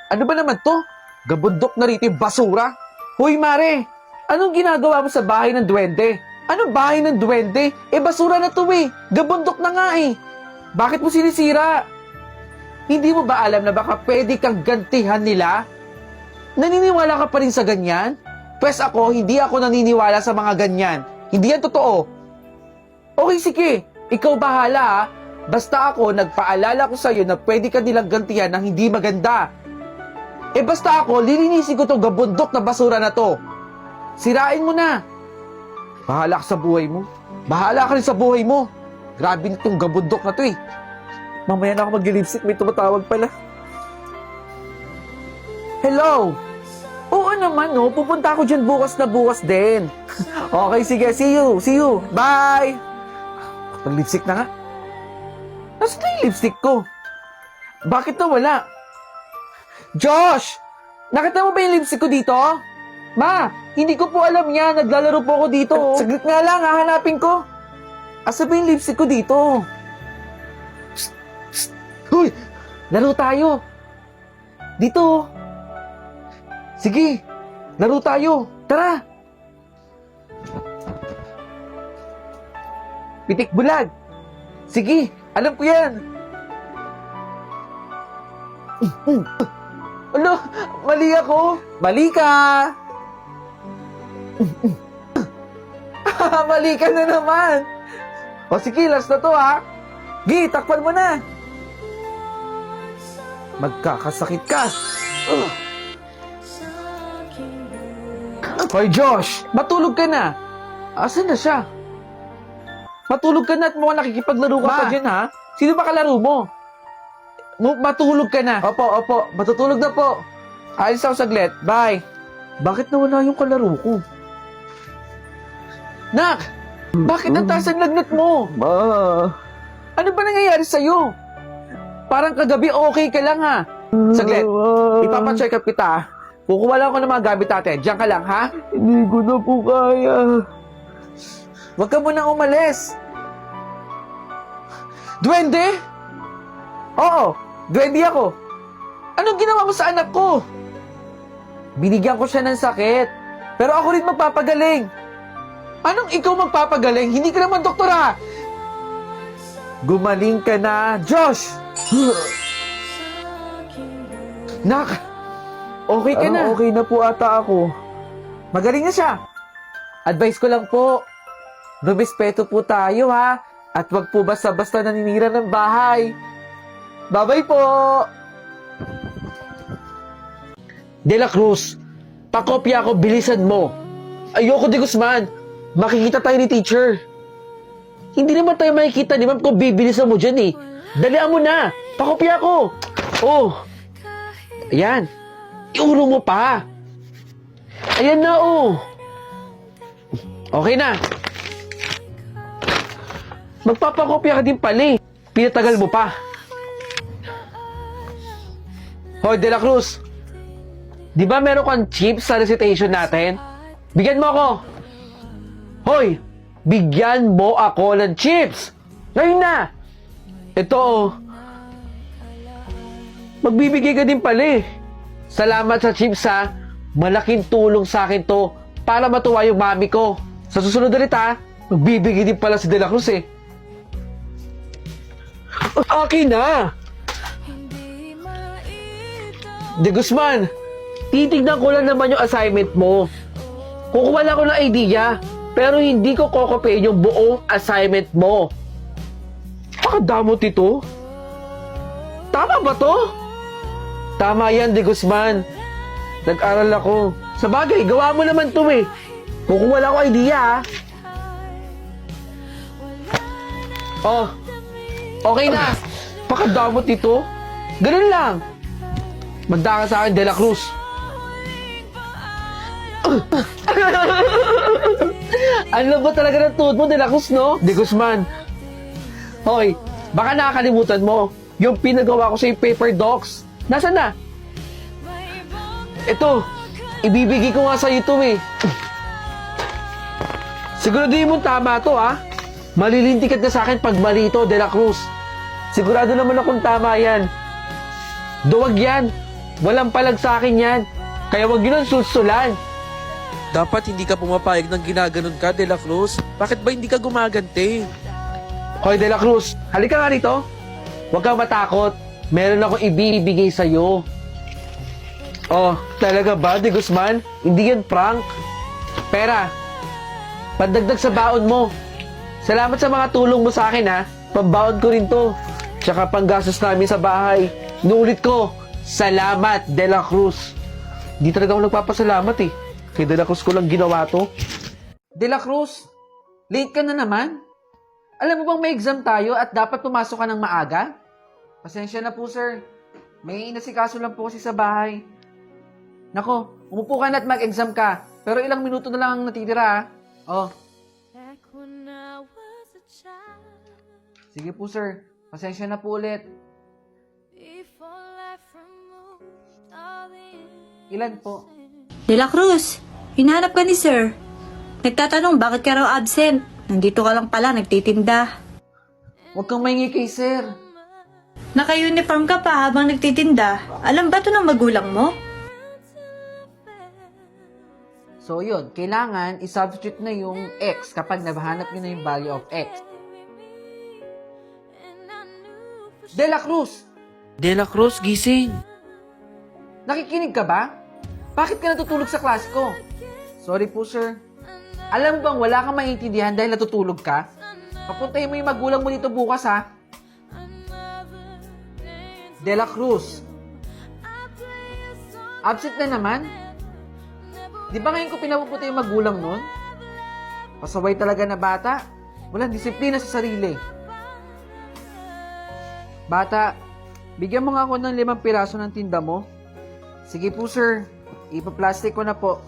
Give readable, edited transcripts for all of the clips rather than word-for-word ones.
Ano ba naman to? Gabundok na rito yung basura. Hoy, Mare! Anong ginagawa mo sa bahay ng duwende? Anong bahay ng duwende? Basura na to eh. Gabundok na nga eh. Bakit mo sinisira? Hindi mo ba alam na baka pwede kang gantihan nila? Naniniwala ka pa rin sa ganyan? Pwes ako, hindi ako naniniwala sa mga ganyan. Hindi yan totoo. Okay, sige. Ikaw bahala ha. Basta ako, nagpaalala ko sa'yo na pwede ka nilang gantihan ng hindi maganda. Basta ako, lilinisin ko tong gabundok na basura na to. Sirain mo na. Bahala ka sa buhay mo. Bahala ka rin sa buhay mo. Grabe nitong gabundok na to eh. Mamaya na ako mag-lipstick, may tumatawag pala. Hello? Oo naman no, pupunta ako dyan bukas na bukas din. Okay, sige, see you, bye! Mag-lipstick na nga. Nasaan na yung lipstick ko? Bakit nawala? Josh! Nakita mo ba yung lipstick ko dito? Ma, hindi ko po alam yan. Naglalaro po ako dito. Saglit nga lang, hahanapin ko. Asa ba yung lipstick ko dito? Psst, psst. Huy! Laro tayo. Dito. Sige, laro tayo. Tara. Pitik bulag. Sige, alam ko yan. Ano? Mali ako. Mali ka. Mali ka na naman. O sige, last na to ha. Gi, takpan mo na. Magkakasakit ka. Hoy Josh, matulog ka na. Asan na siya? Matulog ka na at mukhang nakikipaglaro ka pa dyan ha. Sino ba kalaro mo? Matulog ka na. Opo. Matutulog na po. Alis ako saglit. Bye. Bakit nawala yung kalaro ko? Nak! Bakit ang taas ang lagnat mo? Ma, Ano ba nangyayari sa'yo? Parang kagabi okay ka lang ha. Saglit. Ipapacheck up kita ha. Kukuha lang ako ng mga gamit natin. Diyan ka lang ha. hindi ko na po kaya. Huwag ka munang umalis. Duwende? Oo, duwende ako. Anong ginawa mo sa anak ko? Binigyan ko siya ng sakit. Pero ako rin magpapagaling. Anong ikaw magpapagaling? Hindi ka naman doktora. Gumaling ka na, Josh! Nak! Okay ka na. Okay na po ata ako. Magaling na siya. Advice ko lang po, rumispeto po tayo ha. At wag po basta-basta naninira ng bahay. Bye-bye po! De La Cruz, pakopya ako, bilisan mo. Ayoko, De Guzman. Makikita tayo ni teacher. Hindi naman tayo makikita ni ma'am kung bibilisan mo dyan eh. Dalian mo na. Pakopya ko. Oh. Ayan. Iuro mo pa. Ayan na oh. Okay na. Magpapakopya ka din pala eh. Pinatagal mo pa. Hoy, De La Cruz. Di ba meron kang chips sa recitation natin? Bigyan mo ako. Hoy, bigyan mo ako ng chips. Ngayon na. Ito oh. Magbibigay ka din pala eh. Salamat sa chips ha. Malaking tulong sa akin to para matuwa yung mami ko. Sa susunod ulit ha, magbibigay din pala si De La Cruz eh. Akin na! De Guzman, titignan ko lang naman yung assignment mo. Kukuha lang ako ng idea, pero hindi ko kokopihin yung buong assignment mo. Pakadamot ito. Tama ba to? Tama yan, De Guzman. Nag-aral ako. Sa bagay, gawa mo naman to eh. Kukuha lang ako idea ha. Oh, okay na. Pakadamot ito. Ganun lang. Magda ka sa akin, De La Cruz. Ano ba talaga ng tuhod mo, De La Cruz, no? De Guzman. Hoy, baka nakakalimutan mo yung pinagawa ko sa yung paper docs. Nasaan na? Ito, ibibigay ko nga sa ito eh. Siguraduhin mo tama to ha. Malilintikat ka sa akin pag mali ito, De La Cruz. Sigurado naman akong tama yan. Duwag yan. Walang palag sa akin yan. Kaya wag yun ang susulan. Dapat hindi ka pumapayag ng ginaganon ka, De La Cruz. Bakit ba hindi ka gumaganti? Hoy, De La Cruz, halika nga rito. Huwag kang matakot. Meron akong ibibigay sa'yo. Oh, talaga ba, De Guzman? Hindi yan prank. Pera. Pandagdag sa baon mo. Salamat sa mga tulong mo sa akin, ha. Pambaon ko rin to. Tsaka panggastos namin sa bahay. Inuulit ko, salamat, De La Cruz. Hindi talaga ako nagpapasalamat eh. Kay De La Cruz ko lang ginawa to. De La Cruz, late ka na naman. Alam mo bang may exam tayo at dapat pumasok ka ng maaga? Pasensya na po, sir. May inasikaso lang po kasi sa bahay. Nako, umupo ka na at mag-exam ka. Pero ilang minuto na lang ang natitira, ha? Oh. Sige po, sir. Pasensya na po ulit. Ilan po? De La Cruz, hinahanap ka ni Sir. Nagtatanong bakit ka raw absent. Nandito ka lang pala, nagtitinda. Huwag kang maingi kay sir. Naka-uniform ka pa habang nagtitinda. Alam ba to ng magulang mo? So yun, kailangan i-substitute na yung x kapag nabahanap nyo na yung value of x. De La Cruz! De La Cruz, gising. Nakikinig ka ba? Bakit ka natutulog sa klase ko? Sorry po, sir. Alam mo bang wala kang maintindihan dahil natutulog ka? Papuntahin mo yung magulang mo dito bukas, ha? De La Cruz. Absent na naman? Di ba ngayon ko pinapupunta yung magulang nun? Pasaway talaga na bata. Walang disiplina sa sarili. Bata, bigyan mo nga ako ng 5 piraso ng tinda mo. Sige po, sir. Ipa-plastic ko na po.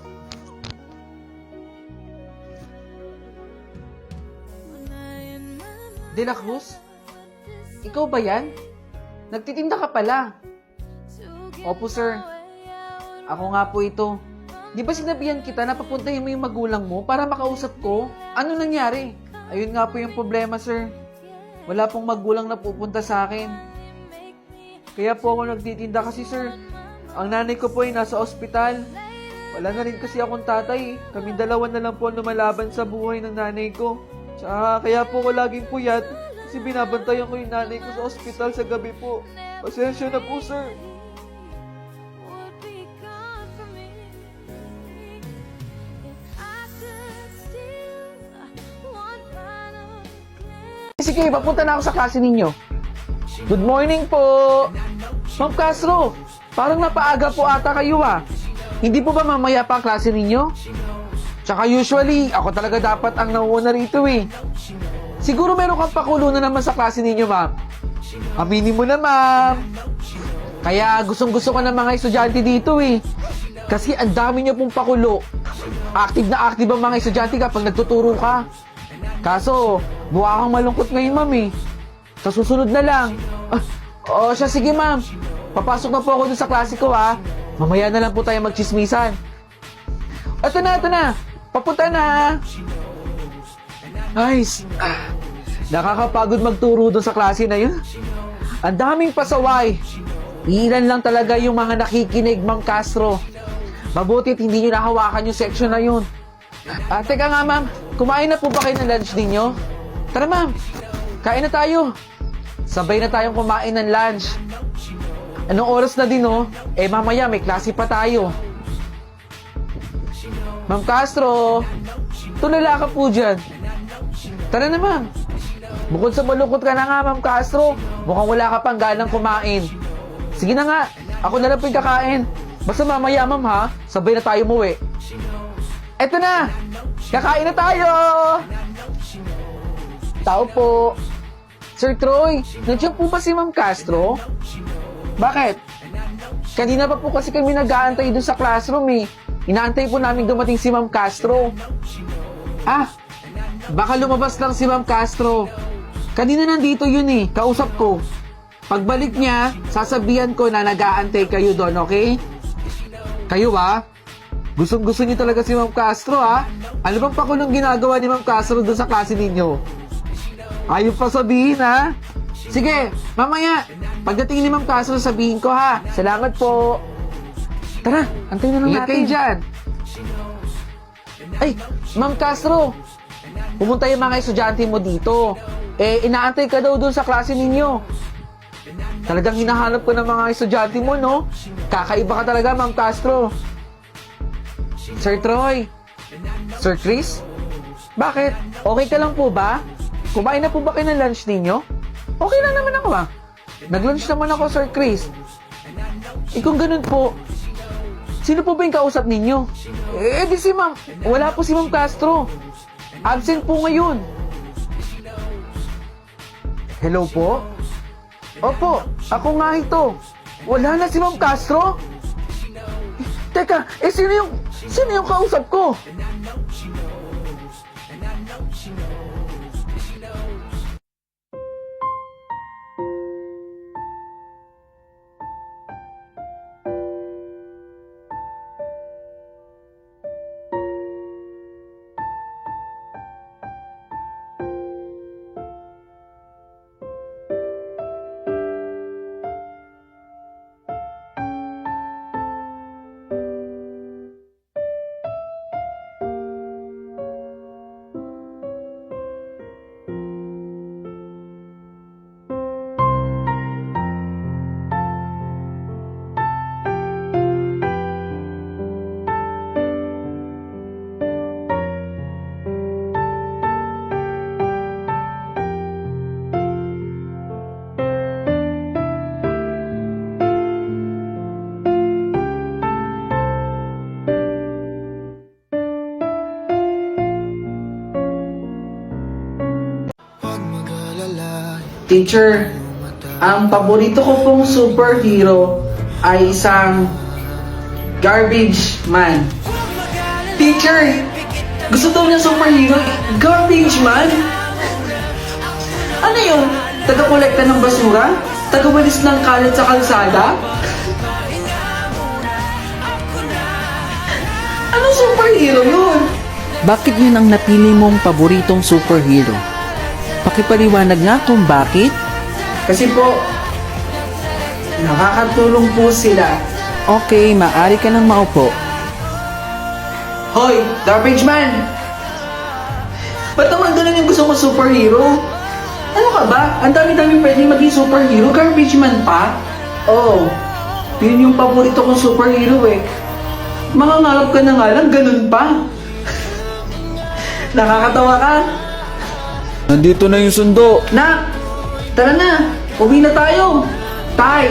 De La Cruz? Ikaw ba yan? Nagtitinda ka pala. Opo, sir. Ako nga po ito. Di ba sinabihan kita na papuntahin mo yung magulang mo para makausap ko? Ano nangyari? Ayun nga po yung problema, sir. Wala pong magulang na pupunta sa akin. Kaya po ako nagtitinda kasi, sir. Ang nanay ko po ay nasa ospital. Wala na rin kasi akong tatay. Kami dalawa na lang po ang lumalaban sa buhay ng nanay ko. Tsaka kaya po ako laging puyat kasi binabantayan ko yung nanay ko sa ospital sa gabi po. Pasensya na po, sir. Sige, papunta na ako sa klase ninyo. Good morning po! Ma'am Castro, parang napaaga po ata kayo Hindi po ba mamaya pa ang klase ninyo? Tsaka usually, ako talaga dapat ang nauuna rito eh. Siguro meron kang pakulo na naman sa klase ninyo, ma'am. Aminin mo na, ma'am. Kaya gustong-gusto ko ng mga estudyante dito eh. Kasi ang dami niyo pong pakulo. Active na active ang mga estudyante kapag nagtuturo ka. Kaso, buha kang malungkot ngayon, ma'am eh. Sa susunod na lang. Siya, sige, ma'am. Papasok na po ako dun sa klase ko, ha. Mamaya na lang po tayo magchismisan. Ito na. Papunta na. Guys, nakakapagod magturo dun sa klase na yun. Ang daming pasaway. Ilan lang talaga yung mga nakikinig, Ma'am Castro. Mabutit hindi nyo nahawakan yung section na yun. Teka nga, ma'am. Kumain na po ba kayo ng lunch ninyo? Tara, ma'am. Kain na tayo. Sabay na tayong kumain ng lunch. Anong oras na din, oh? Mamaya may klase pa tayo. Ma'am Castro, tulala ka po dyan. Tara na, ma'am. Bukod sa malungkot ka na nga, Ma'am Castro, mukhang wala ka pang ganang kumain. Sige na nga, ako na lang po yung kakain. Basta mamaya, ma'am, ha? Sabay na tayo umuwi. Eto na! Kakain na tayo! Tao po. Sir Troy, nandiyan po ba si Ma'am Castro? Bakit? Kanina pa po kasi kami nag-aantay doon sa classroom eh. Inaantay po namin dumating si Ma'am Castro. Baka lumabas lang si Ma'am Castro. Kanina nandito yun eh, kausap ko. Pagbalik niya, sasabihan ko na nag-aantay kayo doon, okay? Kayo Gustong-gusto niyo talaga si Ma'am Castro, ha? Ano bang pakulong ginagawa ni Ma'am Castro doon sa klase ninyo? Ayaw pa sabihin, ha? Sige, mamaya, pagdating ni Ma'am Castro, sabihin ko, ha? Salamat po. Tara, antayin na lang natin. Kayo dyan. Ay, Ma'am Castro. Pumunta yung mga estudyante mo dito. Inaantay ka daw dun sa klase ninyo. Talagang hinahanap ko ng mga estudyante mo, no? Kakaiba ka talaga, Ma'am Castro. Sir Troy. Sir Chris? Bakit? Okay ka lang po ba? Kumain na po ba kayo ng lunch ninyo? Okay lang naman ako, Nag-lunch naman ako, Sir Chris. Kung ganun po, sino po ba yung kausap ninyo? Di si Ma'am. Wala po si Ma'am Castro. Absent po ngayon. Hello po? Opo, ako nga ito. Wala na si Ma'am Castro? Teka, sino yung kausap ko? Teacher, ang paborito ko pong superhero ay isang garbage man. Teacher, gusto daw niya superhero, garbage man? Ano yun? Taga-kolekta ng basura? Taga-walis ng kalat sa kalsada? Anong superhero yun? Bakit yun ang napili mong paboritong superhero? Pakipaliwanag nga kung bakit? Kasi po, nakakatulong po sila. Okay, maaari ka nang maupo. Hoy, garbage man! Ba't naman ganun yung gusto ko superhero? Ano ka ba? Ang dami-dami pwedeng maging superhero, garbage man pa? Oo, yun yung paborito kong superhero eh. Mangangarap ka na nga lang, ganun pa. Nakakatawa ka? Nandito na yung sundo. Nak, tara na, uwi na tayo. Tay!